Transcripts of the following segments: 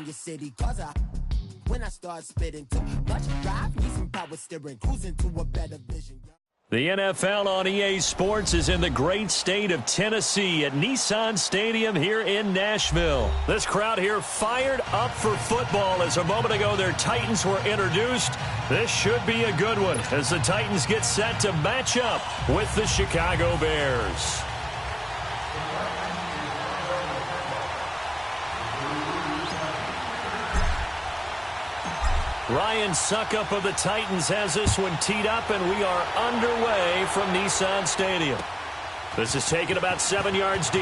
your city. Cause when I start spitting too much drive, need some power steering, cruising to a better vision. The NFL on EA Sports is in the great state of Tennessee at Nissan Stadium here in Nashville. This crowd here fired up for football as a moment ago their Titans were introduced. This should be a good one as the Titans get set to match up with the Chicago Bears. Ryan Suckup of the Titans has this one teed up, and we are underway from Nissan Stadium. This is taken about 7 yards deep.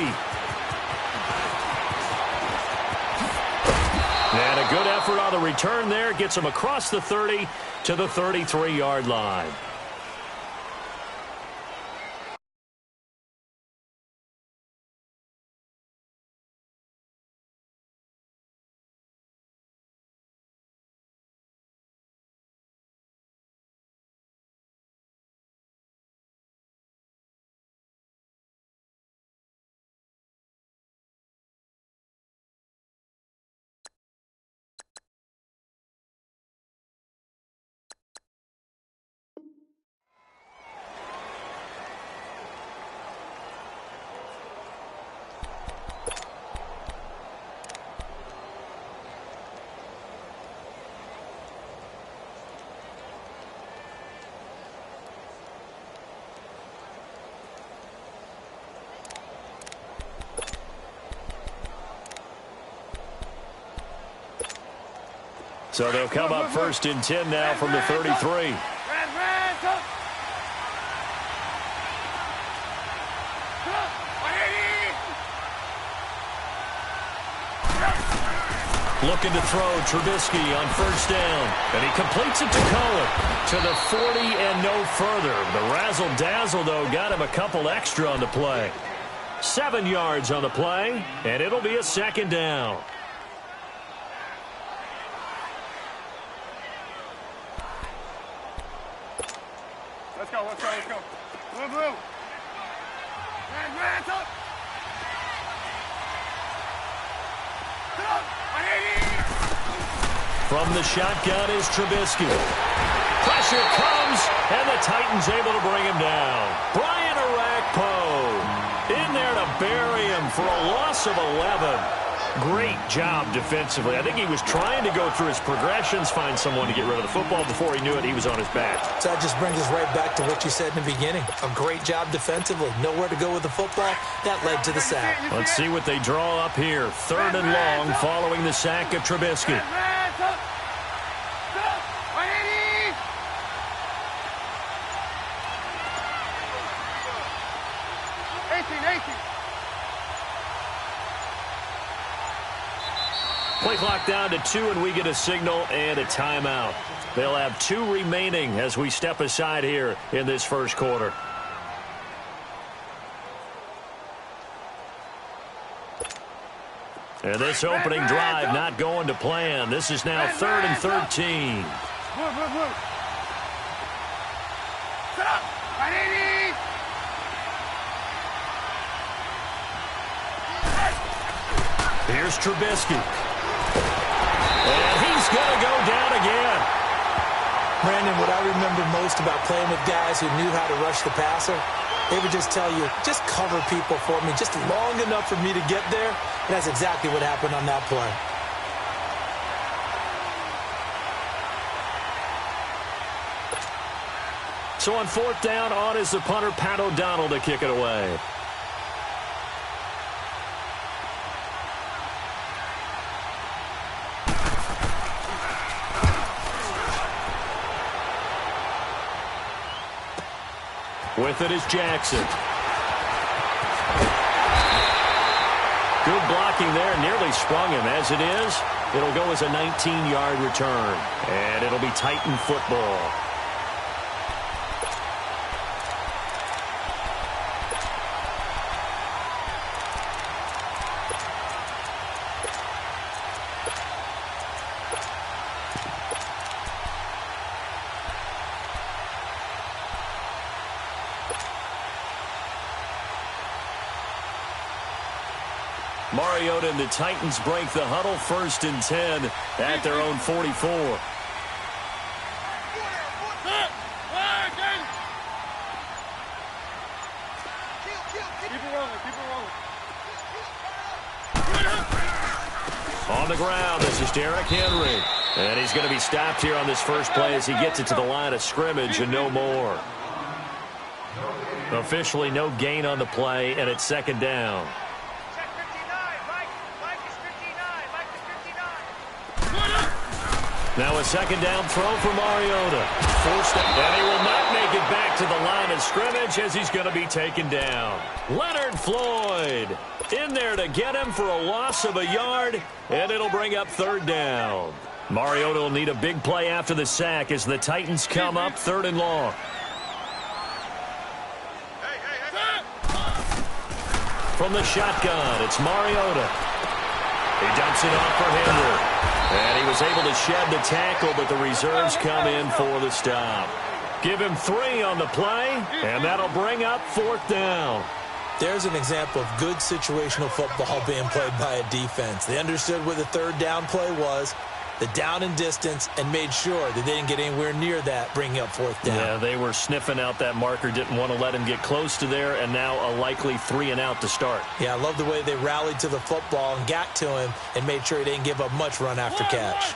And a good effort on the return there. Gets him across the 30 to the 33-yard line. So they'll come up first and 10 now from the 33. Looking to throw Trubisky on first down. And he completes it to Cohen to the 40 and no further. The razzle-dazzle, though, got him a couple extra on the play. 7 yards on the play, and it'll be a second down. Let's go. Blue, blue. Red, up. From the shotgun is Trubisky. Pressure comes, and the Titans able to bring him down. Brian Orakpo in there to bury him for a loss of 11. Great job defensively. I think he was trying to go through his progressions, find someone to get rid of the football. Before he knew it, he was on his back. So that just brings us right back to what you said in the beginning. A great job defensively. Nowhere to go with the football. That led to the sack. Let's see what they draw up here. 3rd and long following the sack of Trubisky. Play clock down to 2, and we get a signal and a timeout. They'll have 2 remaining as we step aside here in this first quarter. And this opening drive not going to plan. This is now 3rd and 13. Here's Trubisky. And he's going to go down again. Brandon, what I remember most about playing with guys who knew how to rush the passer, they would just tell you, just cover people for me, just long enough for me to get there. And that's exactly what happened on that play. So on 4th down, on is the punter, Pat O'Donnell, to kick it away. With it is Jackson. Good blocking there. Nearly sprung him. As it is, it'll go as a 19-yard return. And it'll be Titan football. Mariota and the Titans break the huddle, 1st and 10 at their own 44. On the ground, this is Derrick Henry. And he's going to be stopped here on this first play as he gets it to the line of scrimmage and no more. Officially no gain on the play, and it's 2nd down. Check 59. Mike is 59. Mike is 59. Now a 2nd down throw for Mariota. Forced it, and he will not make it back to the line of scrimmage as he's going to be taken down. Leonard Floyd in there to get him for a loss of a yard, and it'll bring up 3rd down. Mariota will need a big play after the sack as the Titans come up 3rd and long. From the shotgun, it's Mariota. He dumps it off for Henry. And he was able to shed the tackle, but the reserves come in for the stop. Give him 3 on the play, and that'll bring up 4th down. There's an example of good situational football being played by a defense. They understood where the 3rd down play was, the down and distance, and made sure that they didn't get anywhere near that, bringing up 4th down. Yeah, they were sniffing out that marker, didn't want to let him get close to there, and now a likely 3 and out to start. Yeah, I love the way they rallied to the football and got to him and made sure he didn't give up much run after catch.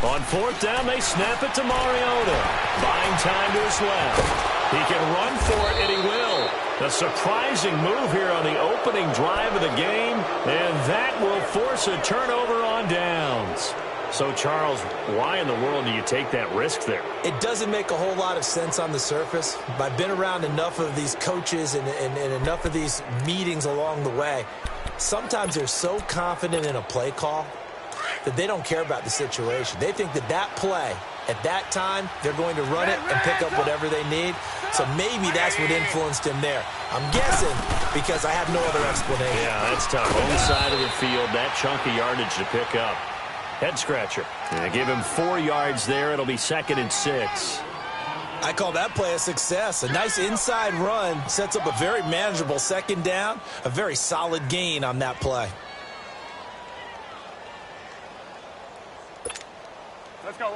On 4th down, they snap it to Mariota. Buying time to his left. He can run for it, and he will. A surprising move here on the opening drive of the game, and that will force a turnover on downs. So, Charles, why in the world do you take that risk there? It doesn't make a whole lot of sense on the surface, but I've been around enough of these coaches and enough of these meetings along the way. Sometimes they're so confident in a play call that they don't care about the situation. They think that that play, at that time, they're going to run it and pick up whatever they need. So maybe that's what influenced him there. I'm guessing because I have no other explanation. Yeah, that's tough. Own side of the field, that chunk of yardage to pick up. Head scratcher. Yeah, give him 4 yards there. It'll be 2nd and 6. I call that play a success. A nice inside run sets up a very manageable 2nd down. A very solid gain on that play.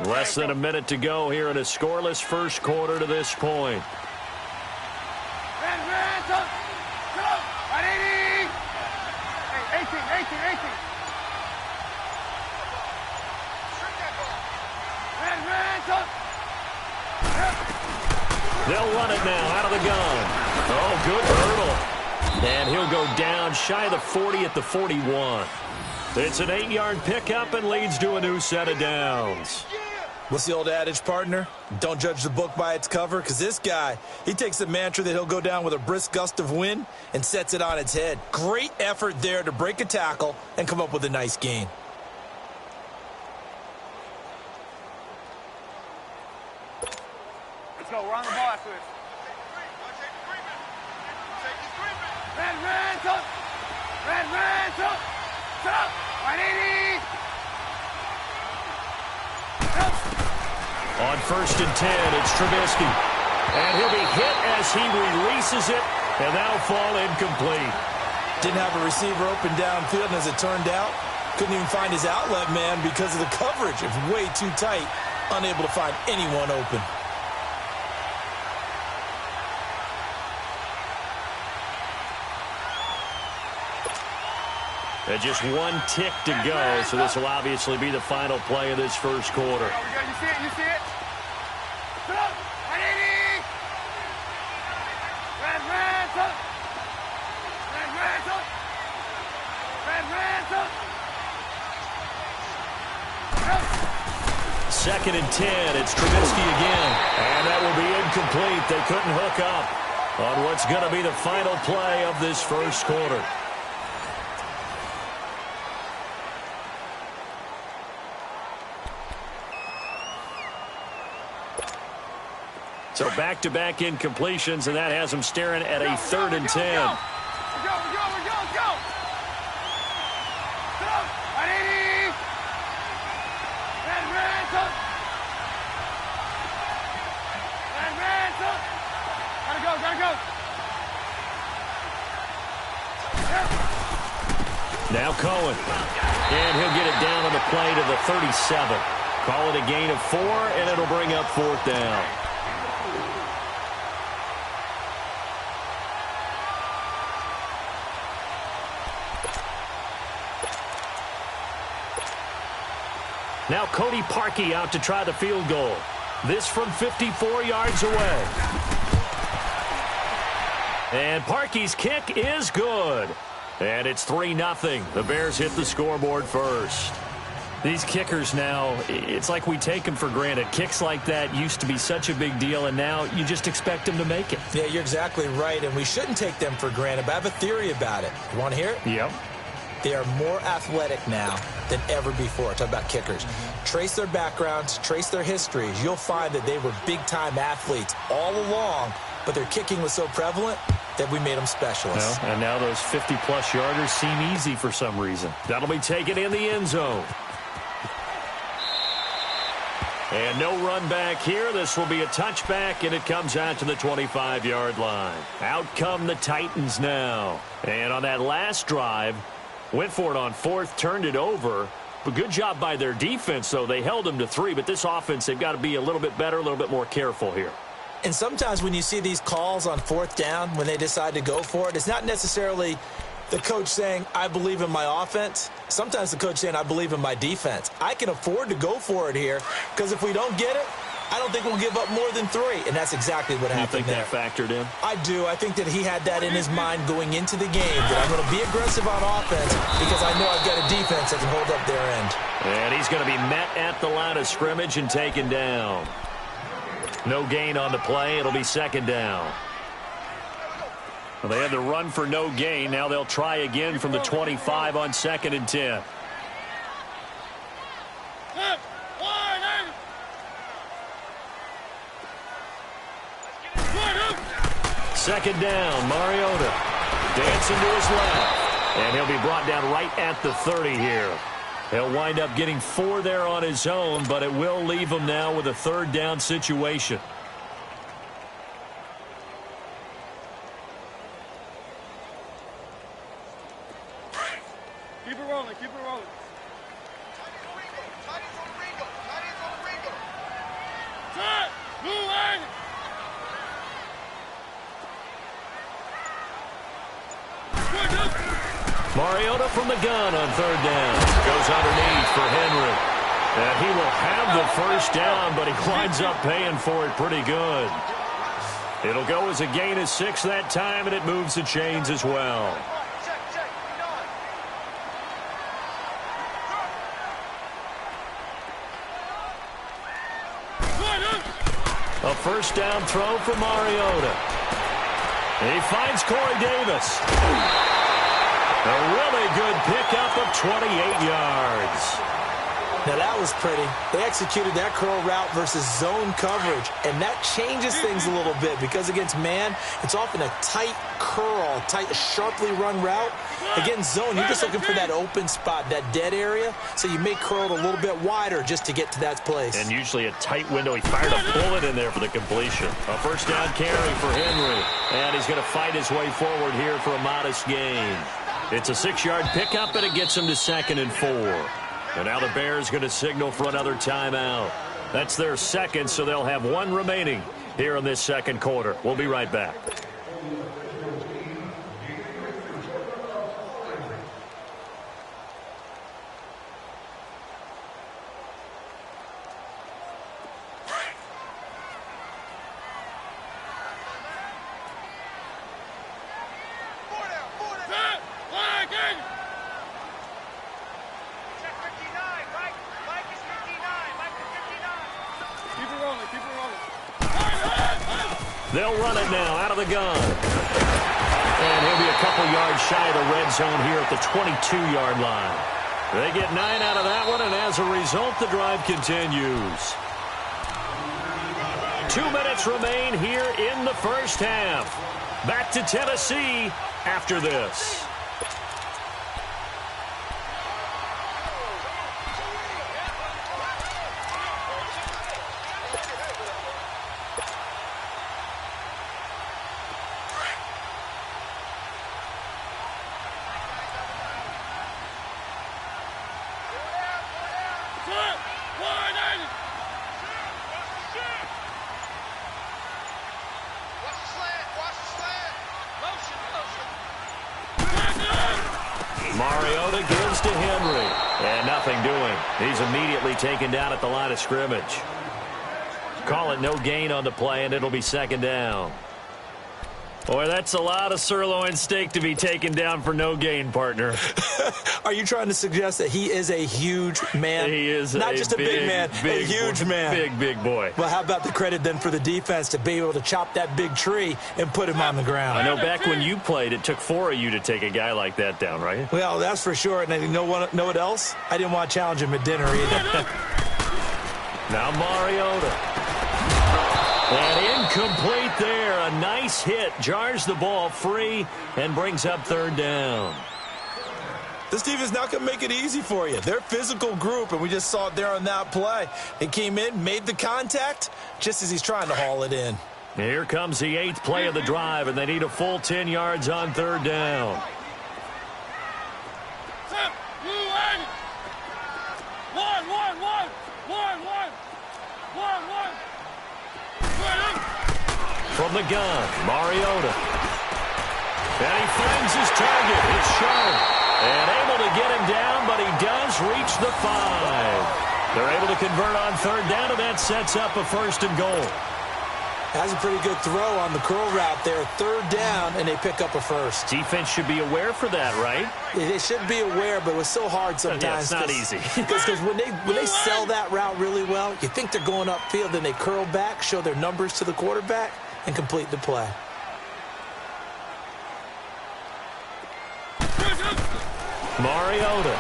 Less than a minute to go here in a scoreless first quarter to this point. They'll run it now out of the gun. Oh, good hurdle. And he'll go down shy of the 40 at the 41. It's an 8-yard pickup and leads to a new set of downs. What's the old adage, partner? Don't judge the book by its cover, because this guy, he takes the mantra that he'll go down with a brisk gust of wind and sets it on its head. Great effort there to break a tackle and come up with a nice gain. Let's go. We're on the ball after this. On 1st and 10, it's Trubisky. And he'll be hit as he releases it, and that'll fall incomplete. Didn't have a receiver open downfield, and as it turned out, couldn't even find his outlet man because of the coverage. It was way too tight, unable to find anyone open. Just 1 tick to go, so this will obviously be the final play of this first quarter. You see it? You see it? Second and 10, it's Trubisky again. And that will be incomplete. They couldn't hook up on what's going to be the final play of this first quarter. So back-to-back incompletions, and that has them staring at a 3rd and 10. Go! Gotta go! Now Cohen. And he'll get it down on the play to the 37. Call it a gain of 4, and it'll bring up 4th down. Now Cody Parkey out to try the field goal. This from 54 yards away. And Parkey's kick is good. And it's 3-0. The Bears hit the scoreboard first. These kickers now, it's like we take them for granted. Kicks like that used to be such a big deal, and now you just expect them to make it. Yeah, you're exactly right, and we shouldn't take them for granted, but I have a theory about it. You want to hear it? Yep. They are more athletic now than ever before. Talk about kickers. Trace their backgrounds, trace their histories. You'll find that they were big-time athletes all along, but their kicking was so prevalent that we made them specialists. Well, and now those 50-plus yarders seem easy for some reason. That'll be taken in the end zone. And no run back here. This will be a touchback, and it comes out to the 25-yard line. Out come the Titans now. And on that last drive, went for it on 4th, turned it over. But good job by their defense, though. They held them to 3, but this offense, they've got to be a little bit better, a little bit more careful here. And sometimes when you see these calls on 4th down, when they decide to go for it, it's not necessarily the coach saying, I believe in my offense. Sometimes the coach saying, I believe in my defense. I can afford to go for it here because if we don't get it, I don't think we'll give up more than 3. And that's exactly what happened there. You think that factored in? I do. I think that he had that in his mind going into the game, that I'm going to be aggressive on offense because I know I've got a defense that can hold up their end. And he's going to be met at the line of scrimmage and taken down. No gain on the play. It'll be 2nd down. Well, they had the run for no gain. Now they'll try again from the 25 on 2nd and 10. Second down, Mariota dancing to his left. And he'll be brought down right at the 30 here. He'll wind up getting 4 there on his own, but it will leave him now with a 3rd down situation. Keep it rolling, keep it rolling. Mariota from the gun on 3rd down. Goes underneath for Henry. And he will have the 1st down, but he winds up paying for it pretty good. It'll go as a gain of 6 that time, and it moves the chains as well. A 1st down throw for Mariota. He finds Corey Davis. A really good pickup of 28 yards. Now that was pretty. They executed that curl route versus zone coverage, and that changes things a little bit because against man, it's often a tight curl, tight, sharply run route. Against zone, you're just looking for that open spot, that dead area, so you may curl it a little bit wider just to get to that place. And usually a tight window. He fired a bullet in there for the completion. A 1st down carry for Henry, and he's going to fight his way forward here for a modest gain. It's a 6-yard pickup, and it gets him to 2nd and 4. And now the Bears going to signal for another timeout. That's their 2nd, so they'll have 1 remaining here in this 2nd quarter. We'll be right back. They'll run it now out of the gun. And he'll be a couple yards shy of the red zone here at the 22-yard line. They get 9 out of that one, and as a result, the drive continues. 2 minutes remain here in the 1st half. Back to Tennessee after this. Mariota gives to Henry. And nothing doing. He's immediately taken down at the line of scrimmage. Call it no gain on the play, and it'll be second down. Boy, that's a lot of sirloin steak to be taken down for no gain, partner. Are you trying to suggest that he is a huge man? He is not just a big man, a huge man. Big boy. Well, how about the credit then for the defense to be able to chop that big tree and put him on the ground? I know back when you played, it took 4 of you to take a guy like that down, right? Well, that's for sure. And you know what else? I didn't want to challenge him at dinner either. Now Mariota. And incomplete there. A nice hit. Jars the ball free and brings up third down. This defense not going to make it easy for you. They're a physical group, and we just saw it there on that play. They came in, made the contact, just as he's trying to haul it in. Here comes the 8th play of the drive, and they need a full 10 yards on third down. From the gun, Mariota. And he finds his target. It's sharp. And able to get him down, but he does reach the 5. They're able to convert on third down, and that sets up a first and goal. That's a pretty good throw on the curl route there. Third down, and they pick up a first. Defense should be aware for that, right? They should be aware, but it was so hard sometimes. Yeah, it's not easy. Because when they sell that route really well, you think they're going upfield, then they curl back, show their numbers to the quarterback, and complete the play. Mariota.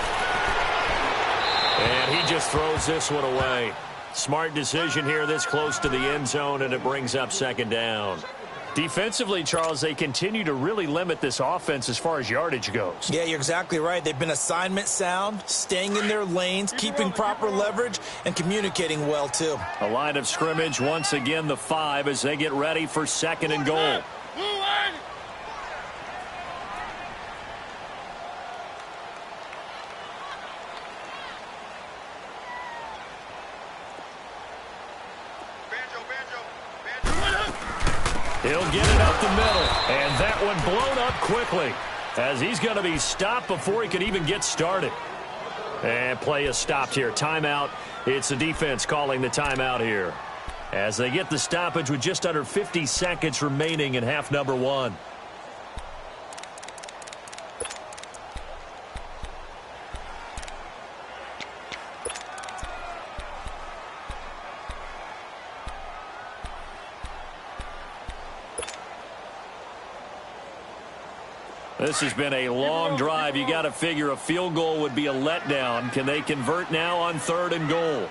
And he just throws this one away. Smart decision here this close to the end zone, and it brings up second down. Defensively, Charles, they continue to really limit this offense as far as yardage goes. Yeah, you're exactly right. They've been assignment sound, staying in their lanes, keeping proper leverage, and communicating well, too. A line of scrimmage, once again, the 5 as they get ready for second and goal. He'll get it up the middle, and that one blown up quickly as he's going to be stopped before he can even get started. And play is stopped here. Timeout. It's the defense calling the timeout here as they get the stoppage with just under 50 seconds remaining in half number 1. This has been a long drive. You got to figure a field goal would be a letdown. Can they convert now on third and goal?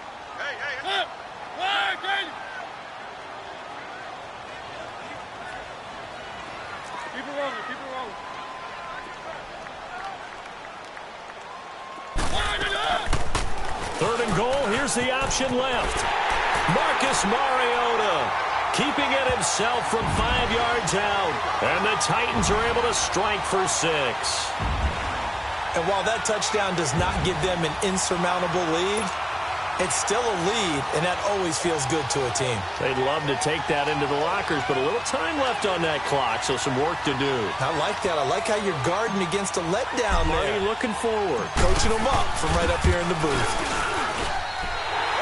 Keep it rolling, keep it rolling. Third and goal. Here's the option left. Marcus Mariota keeping it himself from 5 yards out. And the Titans are able to strike for 6. And while that touchdown does not give them an insurmountable lead, it's still a lead, and that always feels good to a team. They'd love to take that into the lockers, but a little time left on that clock, so some work to do. I like that. I like how you're guarding against a letdown there. Marty looking forward. Coaching them up from right up here in the booth.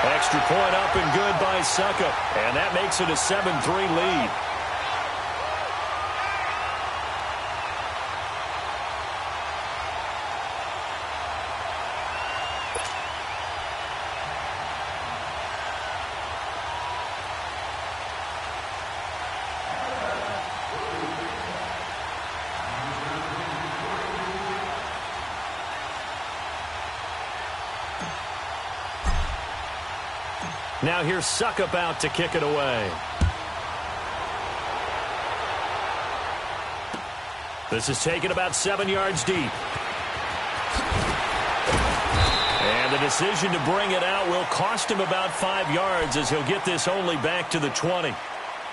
Extra point up and good by Suckup. And that makes it a 7-3 lead. Now here's Suckup out to kick it away. This is taken about 7 yards deep. And the decision to bring it out will cost him about 5 yards as he'll get this only back to the 20.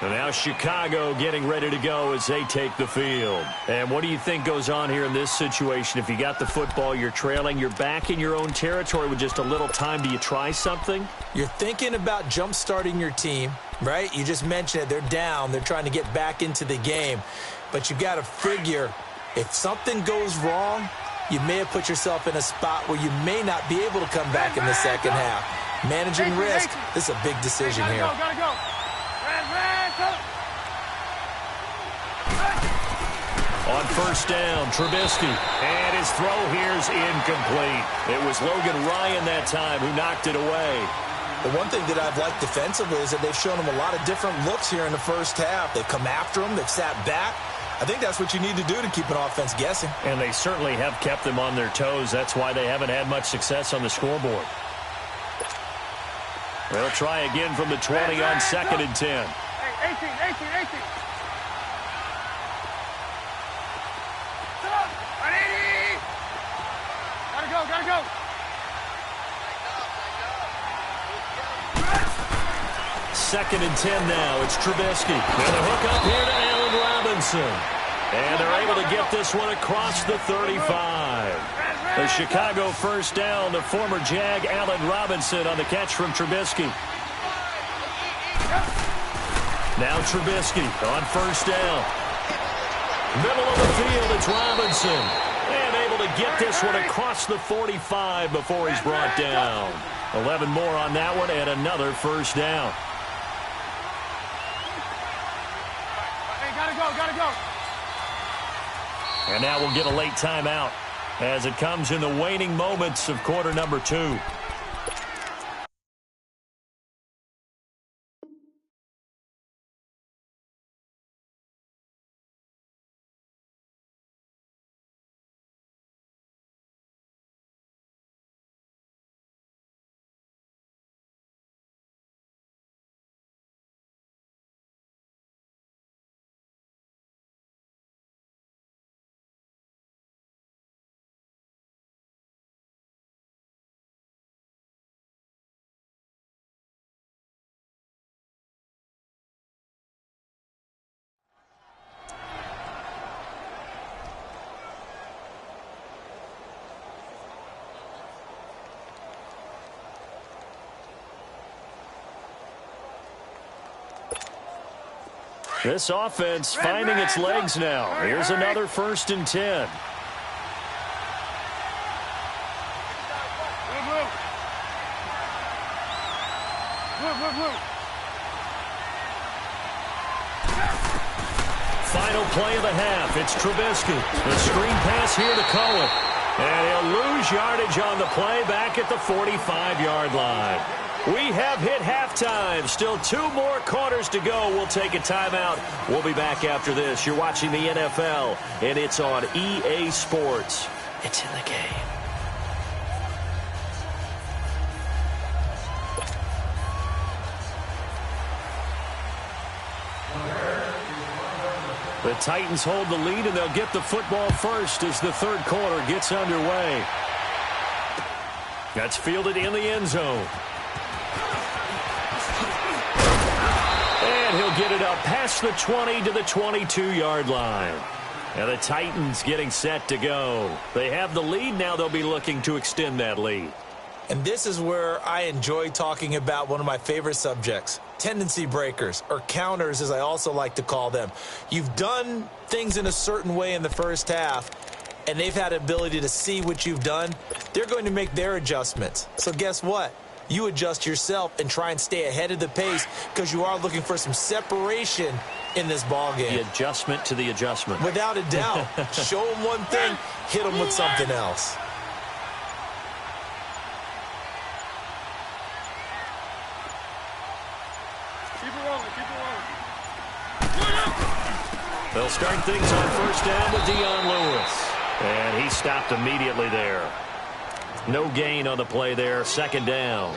And now Chicago getting ready to go as they take the field. And what do you think goes on here in this situation? If you got the football, you're trailing, you're back in your own territory with just a little time. Do you try something? You're thinking about jump-starting your team, right? You just mentioned it. They're down. They're trying to get back into the game. But you got to figure, if something goes wrong, you may have put yourself in a spot where you may not be able to come back in the second half. Managing risk, this is a big decision here. Gotta go. On first down, Trubisky. And his throw here's incomplete. It was Logan Ryan that time who knocked it away. The one thing that I've liked defensively is that they've shown him a lot of different looks here in the first half. They've come after him. They've sat back. I think that's what you need to do to keep an offense guessing. And they certainly have kept them on their toes. That's why they haven't had much success on the scoreboard. They'll try again from the 20 on 2nd and 10. Hey, 18. Gotta go. 2nd and 10 now. It's Trubisky. And a hook up here to Allen Robinson. And they're able to get this one across the 35. The Chicago first down. The former Jag Allen Robinson on the catch from Trubisky. Now Trubisky on first down. Middle of the field, it's Robinson. And able to get this one across the 45 before he's brought down. 11 more on that one and another first down. Hey, gotta go. And now we'll get a late timeout as it comes in the waning moments of quarter number 2. This offense finding its legs now. Here's another 1st and 10. Final play of the half. It's Trubisky. The screen pass here to Cohen. And he'll lose yardage on the play back at the 45-yard line. We have hit halftime. Still 2 more quarters to go. We'll take a timeout. We'll be back after this. You're watching the NFL, and it's on EA Sports. It's in the game. The Titans hold the lead, and they'll get the football first as the 3rd quarter gets underway. That's fielded in the end zone. And he'll get it up past the 20 to the 22-yard line. And the Titans getting set to go. They have the lead. Now they'll be looking to extend that lead. And this is where I enjoy talking about one of my favorite subjects, tendency breakers, or counters as I also like to call them. You've done things in a certain way in the first half, and they've had ability to see what you've done. They're going to make their adjustments. So guess what? You adjust yourself and try and stay ahead of the pace because you are looking for some separation in this ball game. The adjustment to the adjustment. Without a doubt. Show them one thing, hit them with something else. They'll start things on first down with Dion Lewis. And he stopped immediately there. No gain on the play there. 2nd down.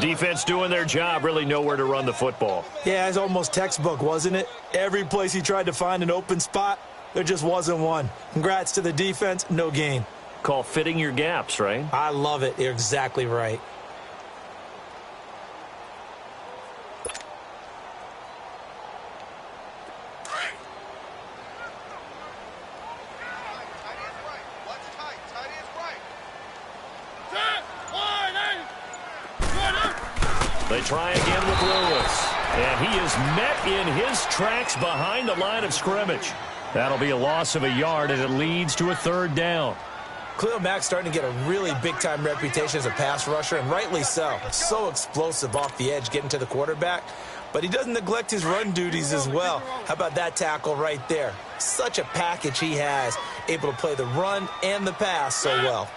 Defense doing their job. Really nowhere to run the football. Yeah, it's almost textbook, wasn't it? Every place he tried to find an open spot, there just wasn't one. Congrats to the defense. No gain. Call fitting your gaps, right? I love it. You're exactly right. They try again with Lewis. And he is met in his tracks behind the line of scrimmage. That'll be a loss of a yard, and it leads to a third down. Khalil Mack's starting to get a really big-time reputation as a pass rusher, and rightly so. So explosive off the edge getting to the quarterback. But he doesn't neglect his run duties as well. How about that tackle right there? Such a package he has, able to play the run and the pass so well.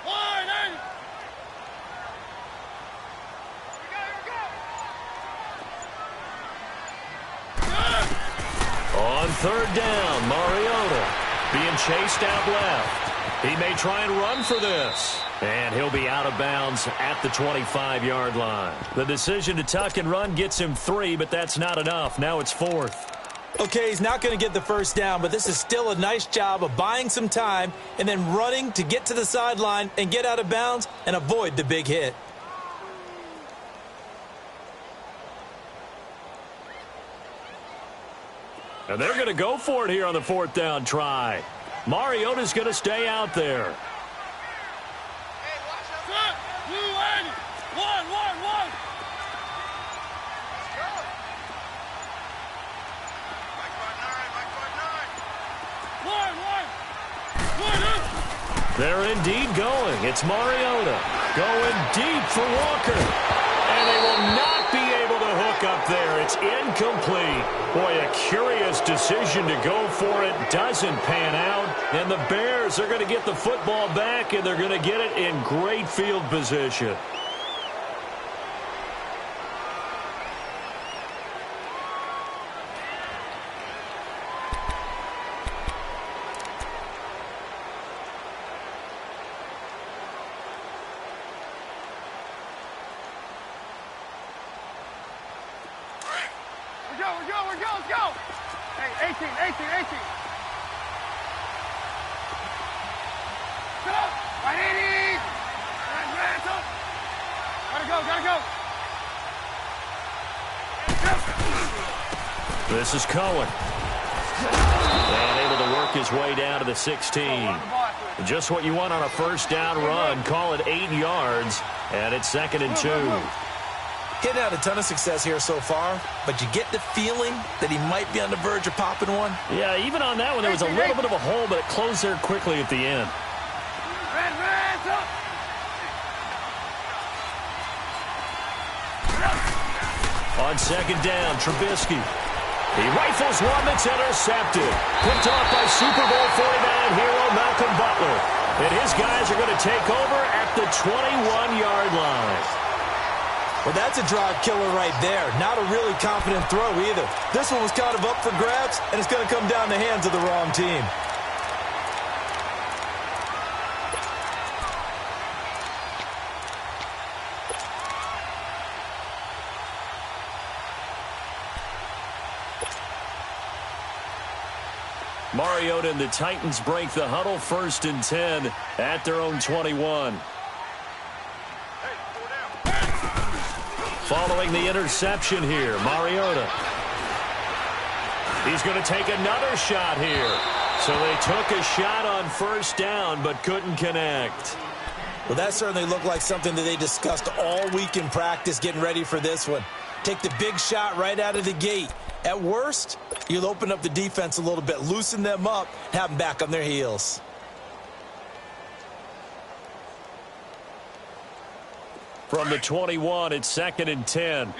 On third down, Mariota being chased out left. He may try and run for this. And he'll be out of bounds at the 25-yard line. The decision to tuck and run gets him 3, but that's not enough. Now it's 4th. Okay, he's not going to get the first down, but this is still a nice job of buying some time and then running to get to the sideline and get out of bounds and avoid the big hit. And they're going to go for it here on the 4th down try. Mariota's going to stay out there. They're indeed going. It's Mariota going deep for Walker. And they will not be able to hook up there. It's incomplete. Boy, a curious decision to go for it. Doesn't pan out. And the Bears are going to get the football back, and they're going to get it in great field position. Let's go. Hey, 18. Sit up. Right, 80. Right, up. Gotta go. This is Cohen. And able to work his way down to the 16. Just what you want on a first down run. Call it 8 yards. And it's 2nd and 2. Hitting out a ton of success here so far, but you get the feeling that he might be on the verge of popping one. Yeah, even on that one, there was a little bit of a hole, but it closed there quickly at the end. On 2nd down, Trubisky. He rifles one that's intercepted. Picked off by Super Bowl 49 hero Malcolm Butler. And his guys are going to take over at the 21-yard line. Well, that's a drive killer right there. Not a really confident throw either. This one was kind of up for grabs, and it's going to come down the hands of the wrong team. Mariota and the Titans break the huddle, 1st and 10 at their own 21. Following the interception here, Mariota. He's going to take another shot here. So they took a shot on 1st down, but couldn't connect. Well, that certainly looked like something that they discussed all week in practice getting ready for this one. Take the big shot right out of the gate. At worst, you'll open up the defense a little bit, loosen them up, have them back on their heels. From the 21, it's 2nd and 10.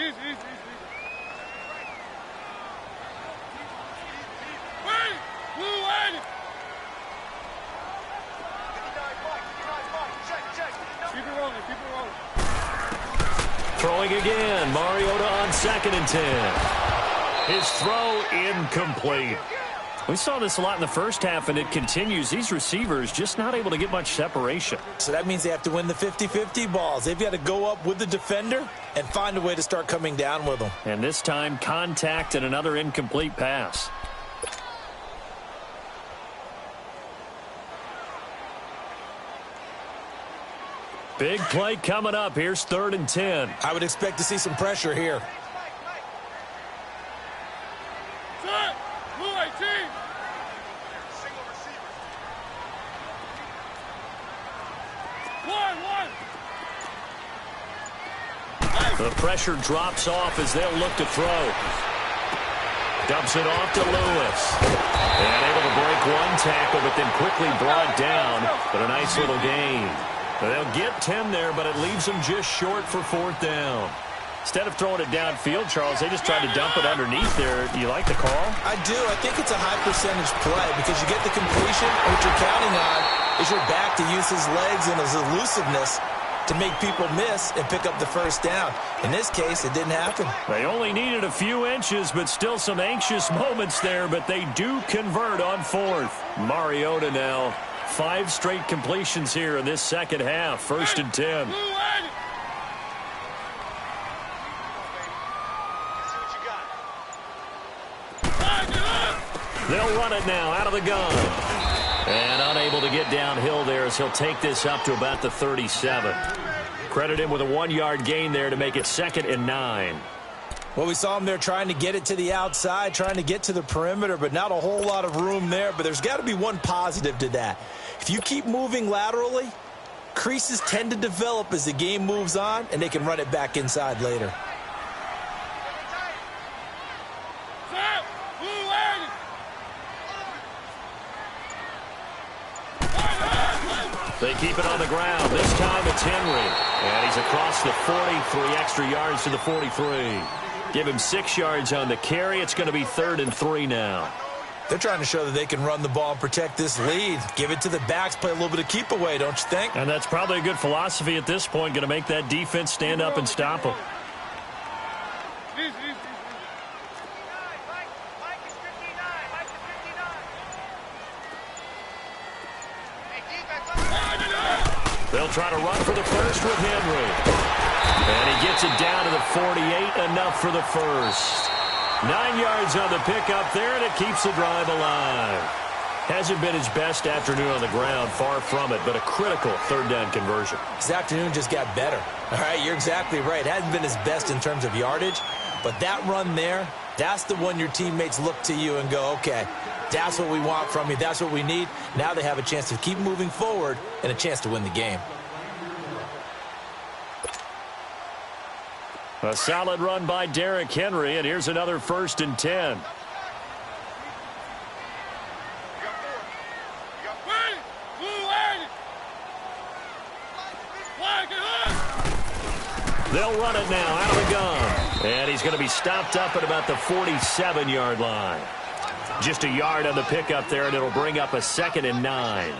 Throwing again. Mariota on 2nd and 10. His throw incomplete. We saw this a lot in the first half, and it continues. These receivers just not able to get much separation. So that means they have to win the 50-50 balls. They've got to go up with the defender and find a way to start coming down with them. And this time, contact and another incomplete pass. Big play coming up. Here's 3rd and 10. I would expect to see some pressure here. The pressure drops off as they'll look to throw. Dumps it off to Lewis. And able to break one tackle, but then quickly brought down. But a nice little gain. They'll get 10 there, but it leaves them just short for 4th down. Instead of throwing it downfield, Charles, they just tried to dump it underneath there. Do you like the call? I do. I think it's a high percentage play because you get the completion. And what you're counting on is your back to use his legs and his elusiveness to make people miss and pick up the first down. In this case, it didn't happen. They only needed a few inches, but still some anxious moments there, but they do convert on 4th. Mariota now, 5 straight completions here in this second half. 1st and 10. They'll run it now out of the gun. And unable to get downhill there as he'll take this up to about the 37. Credit him with a 1-yard gain there to make it 2nd and 9. Well, we saw him there trying to get it to the outside, trying to get to the perimeter, but not a whole lot of room there. But there's got to be one positive to that. If you keep moving laterally, creases tend to develop as the game moves on, and they can run it back inside later. They keep it on the ground. This time it's Henry. And he's across the 40, 3 extra yards to the 43. Give him 6 yards on the carry. It's going to be 3rd and 3 now. They're trying to show that they can run the ball and protect this lead. Give it to the backs, play a little bit of keep away, don't you think? And that's probably a good philosophy at this point. Going to make that defense stand up and stop them. They'll try to run for the first with Henry. And he gets it down to the 48, enough for the first. 9 yards on the pickup there, and it keeps the drive alive. Hasn't been his best afternoon on the ground, far from it, but a critical 3rd down conversion. This afternoon just got better. All right, you're exactly right. Hasn't been his best in terms of yardage, but that run there, that's the one your teammates look to you and go, okay, that's what we want from you. That's what we need. Now they have a chance to keep moving forward and a chance to win the game. A solid run by Derrick Henry, and here's another 1st and 10. They'll run it now out of the gun. And he's going to be stopped up at about the 47-yard line. Just a yard on the pickup there, and it'll bring up a 2nd and 9.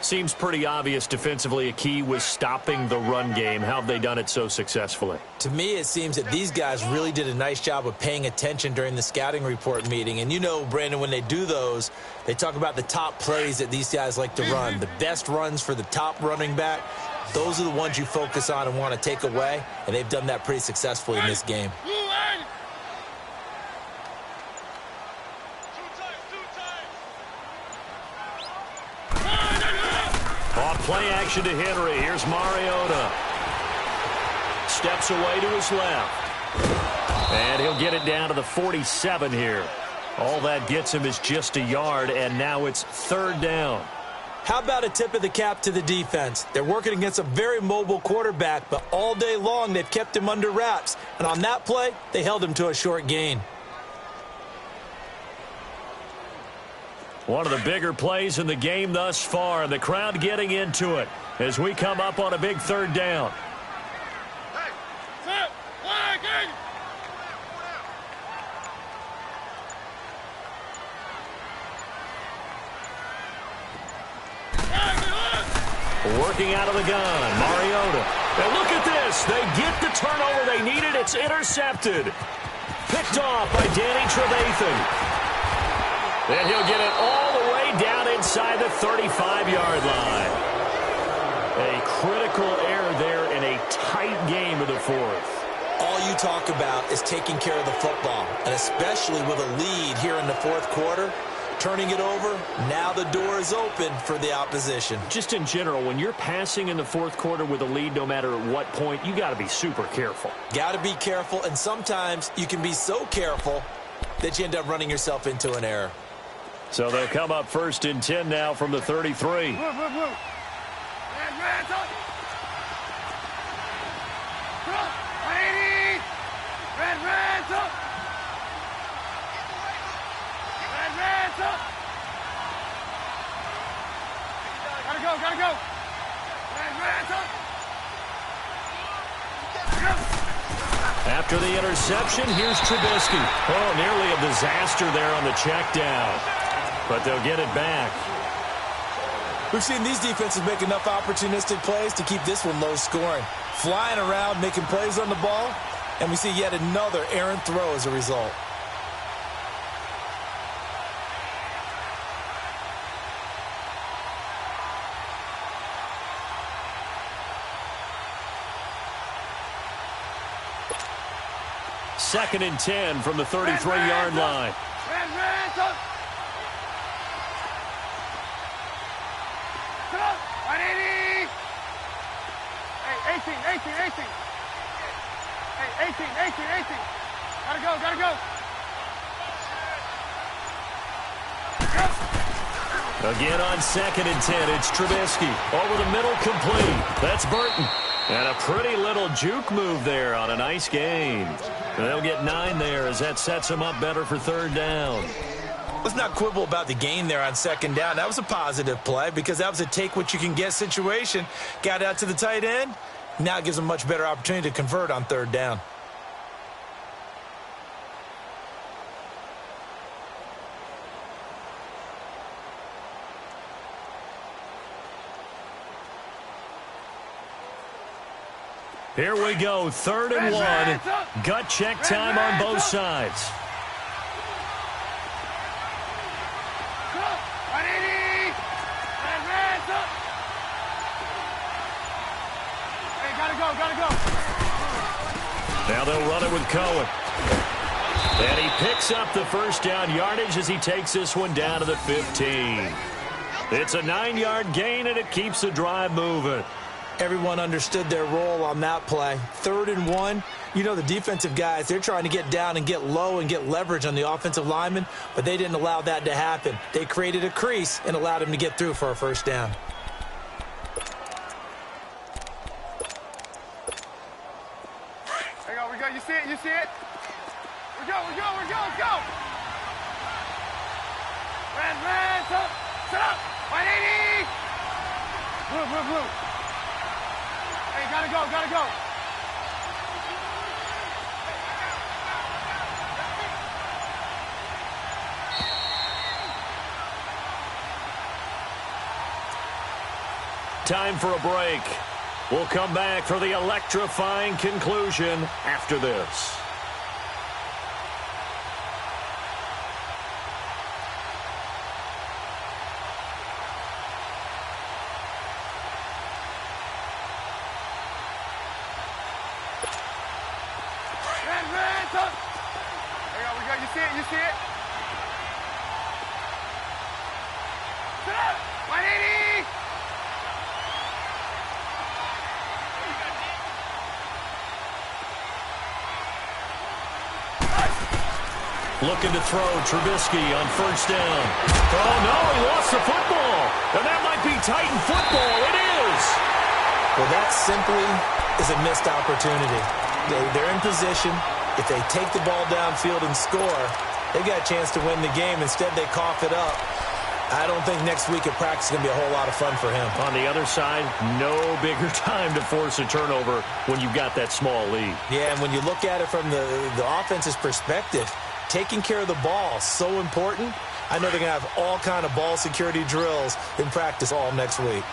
Seems pretty obvious defensively a key was stopping the run game. How have they done it so successfully? To me, it seems that these guys really did a nice job of paying attention during the scouting report meeting. And you know, Brandon, when they do those, they talk about the top plays that these guys like to run. The best runs for the top running back, those are the ones you focus on and want to take away. And they've done that pretty successfully in this game. Off play action to Henry. Here's Mariota. Steps away to his left. And he'll get it down to the 47 here. All that gets him is just a yard, and now it's 3rd down. How about a tip of the cap to the defense? They're working against a very mobile quarterback, but all day long they've kept him under wraps. And on that play, they held him to a short gain. One of the bigger plays in the game thus far, and the crowd getting into it as we come up on a big 3rd down. Working out of the gun, Mariota. And look at this. They get the turnover they needed. It's intercepted. Picked off by Danny Trevathan. And he'll get it all the way down inside the 35-yard line. A critical error there in a tight game of the 4th. All you talk about is taking care of the football, and especially with a lead here in the 4th quarter, turning it over, now the door is open for the opposition. Just in general, when you're passing in the 4th quarter with a lead, no matter at what point, you got to be super careful. Got to be careful, and sometimes you can be so careful that you end up running yourself into an error. So they'll come up 1st and 10 now from the 33. After the interception, here's Trubisky. Oh, nearly a disaster there on the check down. But they'll get it back. We've seen these defenses make enough opportunistic plays to keep this one low scoring. Flying around, making plays on the ball, and we see yet another errant throw as a result. Second and 10 from the 33-yard line. Hey, 18. Hey, 18. Gotta go. Again on second and 10, it's Trubisky. Over the middle, complete. That's Burton. And a pretty little juke move there on a nice gain. They'll get 9 there as that sets them up better for third down. Let's not quibble about the gain there on second down. That was a positive play because that was a take-what-you-can-get situation. Got out to the tight end. Now it gives them a much better opportunity to convert on third down. Here we go, third and 1. Gut check time on both sides. Gotta go. Now they'll run it with Cohen. And he picks up the first down yardage as he takes this one down to the 15. It's a 9-yard gain, and it keeps the drive moving. Everyone understood their role on that play. Third and 1. You know the defensive guys, they're trying to get down and get low and get leverage on the offensive lineman, but they didn't allow that to happen. They created a crease and allowed him to get through for a first down. You see it? We go. Let's go. Red, set up. 180. Blue. Hey, gotta go. Time for a break. We'll come back for the electrifying conclusion after this. You see it? Set up! 180! Looking to throw Trubisky on first down. Oh, no, he lost the football. And that might be Titan football. It is. Well, that simply is a missed opportunity. They're in position. If they take the ball downfield and score, they got a chance to win the game. Instead, they cough it up. I don't think next week at practice is going to be a whole lot of fun for him. On the other side, no bigger time to force a turnover when you've got that small lead. Yeah, and when you look at it from the offense's perspective, taking care of the ball, so important. I know they're going to have all kind of ball security drills in practice all next week.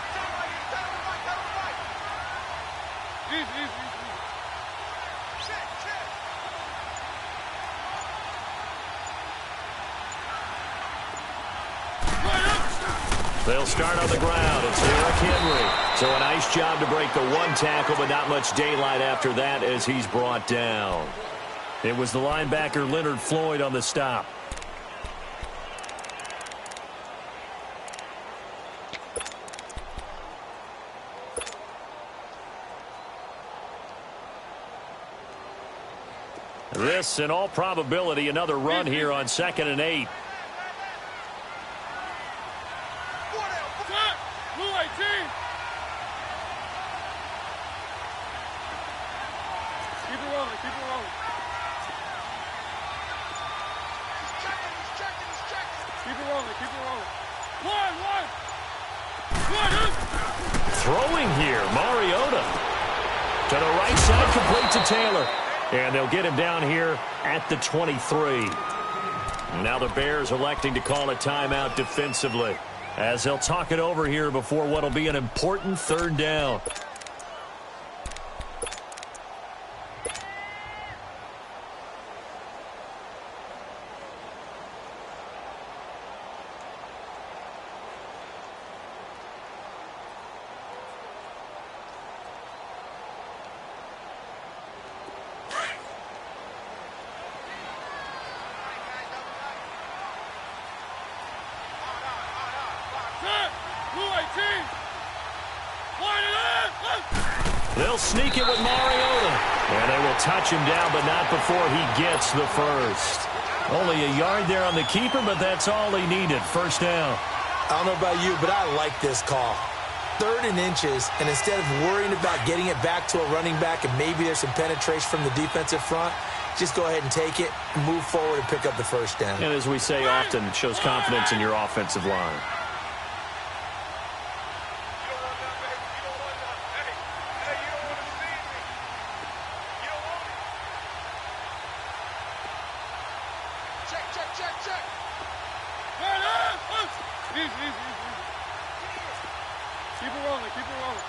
They'll start on the ground. It's Derrick Henry. So a nice job to break the one tackle, but not much daylight after that as he's brought down. It was the linebacker Leonard Floyd on the stop. This, in all probability, another run here on 2nd and 8. Throwing here, Mariota. To the right side, complete to Taylor. And they'll get him down here at the 23. Now the Bears electing to call a timeout defensively, as they'll talk it over here before what will be an important third down. They'll sneak it with Mariota. And they will touch him down, but not before he gets the first. Only a yard there on the keeper, but that's all he needed. First down. I don't know about you, but I like this call. 3rd and inches, and instead of worrying about getting it back to a running back and maybe there's some penetration from the defensive front, just go ahead and take it, move forward, and pick up the first down. And as we say often, it shows confidence in your offensive line. Keep it rolling, keep it rolling.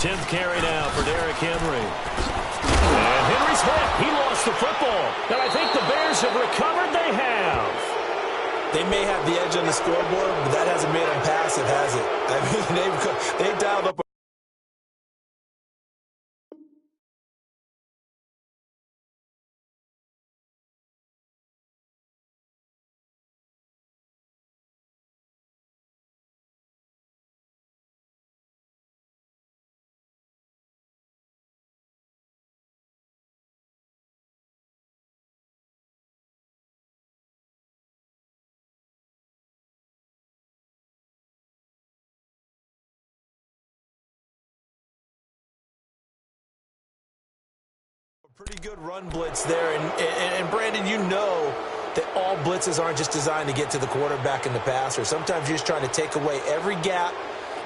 Tenth carry now for Derrick Henry. And Henry's hit. He lost the football. And I think the Bears have recovered. They have. They may have the edge on the scoreboard, but that hasn't made them passive, has it? I mean, they've dialed up. Pretty good run blitz there, and Brandon, you know that all blitzes aren't just designed to get to the quarterback and the passer. Sometimes you're just trying to take away every gap,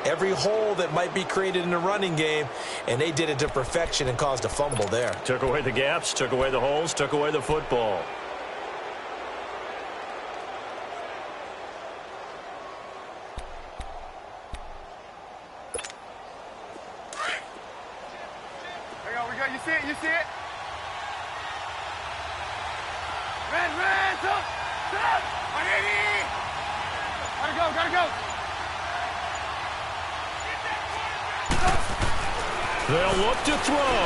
every hole that might be created in the running game, and they did it to perfection and caused a fumble there. Took away the gaps, took away the holes, took away the football. We got, you see it, you see it? Red, up! 180! Gotta go! They'll look to throw.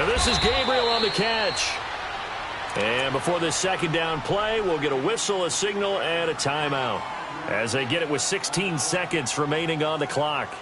And this is Gabriel on the catch. And before this second down play, we'll get a whistle, a signal, and a timeout, as they get it with 16 seconds remaining on the clock.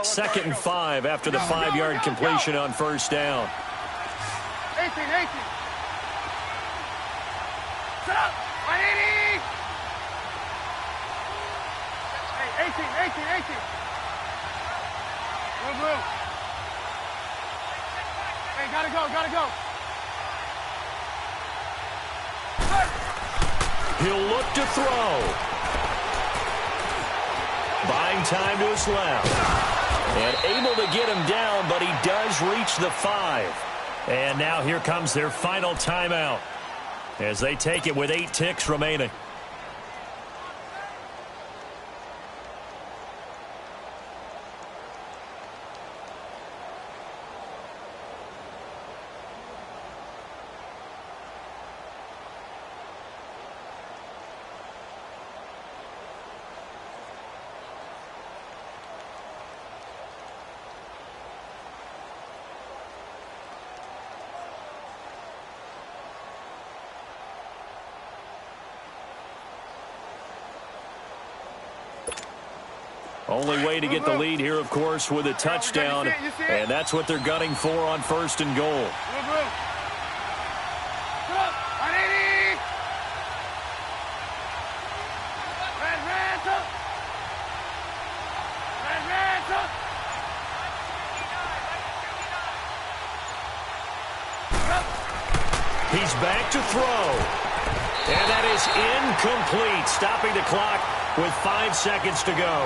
Second and 5 after the 5-yard completion on first down. 18. Set up! 180! Hey, 18. Blue. Hey, gotta go. He'll look to throw. Buying time to his left. And able to get him down, but he does reach the 5. And now here comes their final timeout, as they take it with 8 ticks remaining. Only way to get the lead here, of course, with a touchdown, and that's what they're gunning for on 1st and goal. He's back to throw. And that is incomplete, stopping the clock with 5 seconds to go.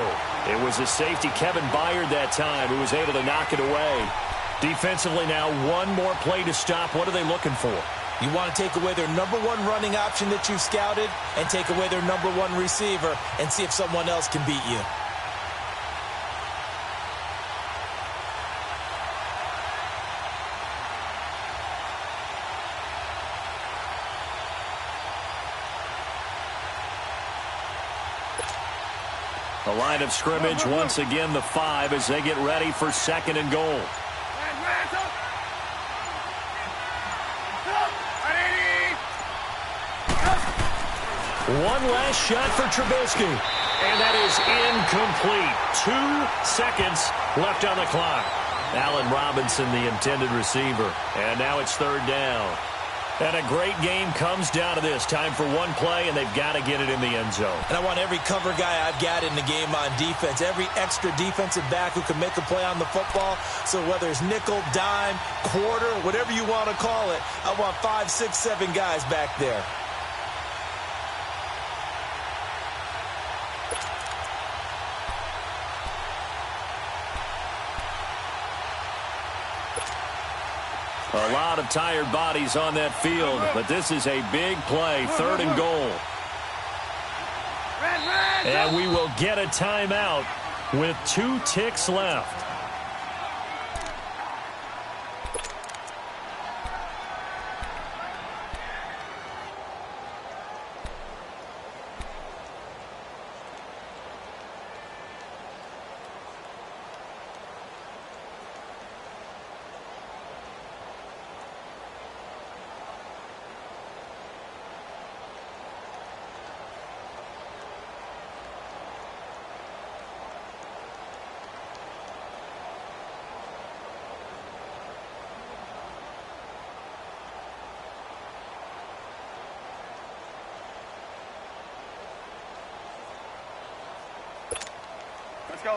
It was a safety, Kevin Byard, that time, who was able to knock it away. Defensively now, one more play to stop. What are they looking for? You want to take away their number one running option that you've scouted and take away their number one receiver and see if someone else can beat you. The line of scrimmage, once again, the 5 as they get ready for 2nd and goal. One last shot for Trubisky. And that is incomplete. 2 seconds left on the clock. Allen Robinson, the intended receiver. And now it's 3rd down. And a great game comes down to this. Time for one play, and they've got to get it in the end zone. And I want every cover guy I've got in the game on defense, every extra defensive back who can make a play on the football. So whether it's nickel, dime, quarter, whatever you want to call it, I want 5, 6, 7 guys back there. A lot of tired bodies on that field, but this is a big play, 3rd and goal. And we will get a timeout with 2 ticks left.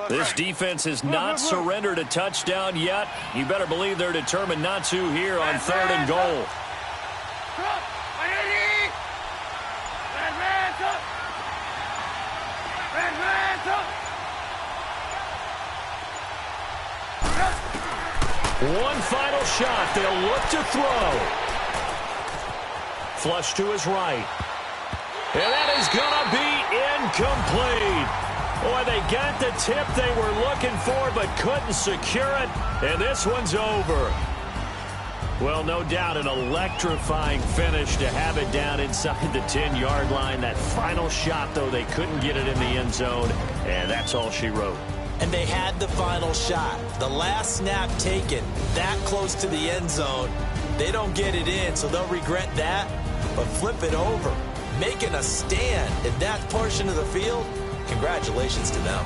This defense has not surrendered a touchdown yet. You better believe they're determined not to here on 3rd and goal. One final shot. They'll look to throw. Flush to his right. And that is going to be incomplete. Boy, they got the tip they were looking for but couldn't secure it, and this one's over. Well, no doubt an electrifying finish to have it down inside the 10-yard line. That final shot, though, they couldn't get it in the end zone, and that's all she wrote. And they had the final shot. The last snap taken that close to the end zone. They don't get it in, so they'll regret that, but flip it over. Making a stand in that portion of the field, congratulations to them.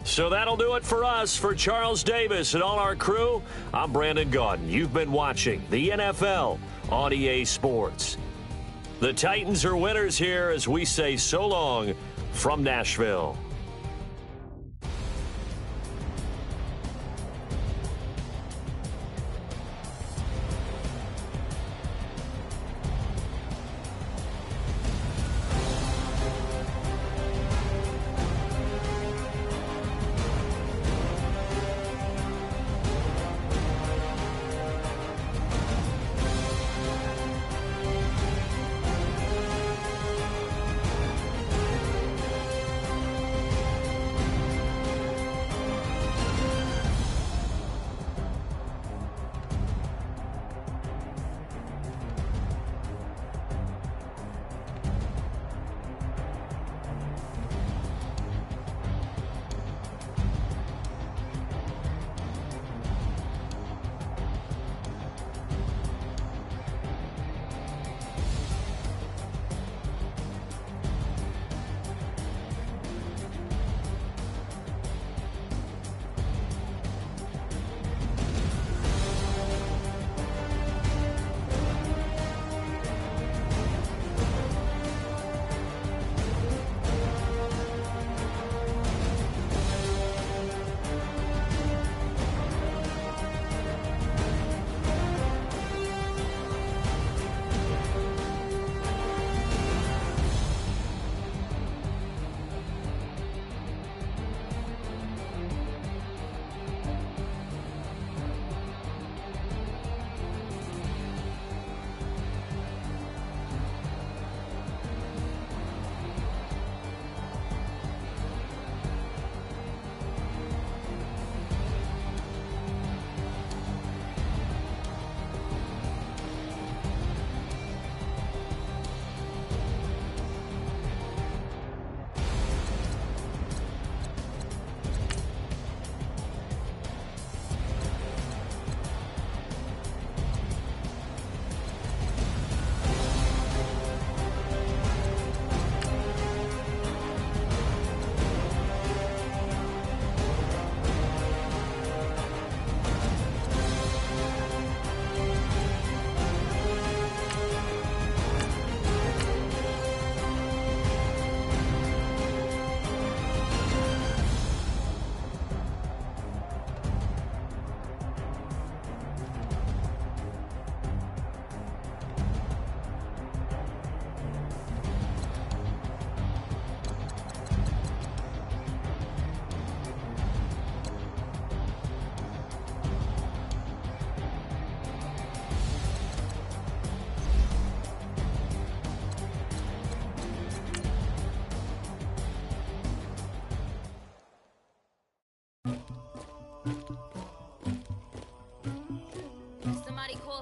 So that'll do it for us. For Charles Davis and all our crew, I'm Brandon Gaudin. You've been watching the NFL on EA Sports. The Titans are winners here as we say so long from Nashville.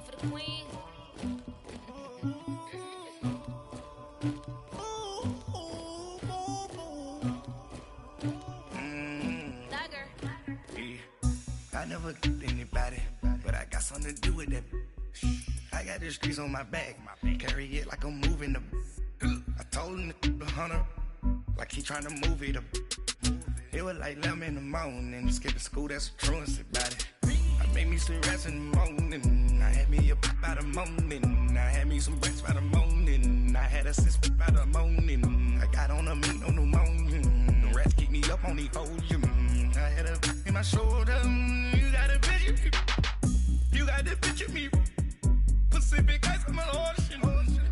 for the queen. I never get anybody, but I got something to do with that. I got the streets on my back, carry it like I'm moving them. I told him the hunter, like he trying to move it up. It was like 11 in the morning, skipping school, that's a truancy about it. I made me some rats in the morning, I had me a pop by the morning, I had me some breaks by the morning, I had a six by the morning, I got on a meat on the morning, the rats keep me up on the podium, I had a in my shoulder, you got a picture, you got the picture me, Pacific ice on my ocean,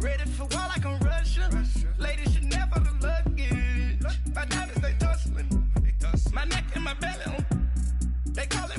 ready for war like I'm Russian, ladies should never the luggage, my diamonds they tussling, my neck and my belly, they call it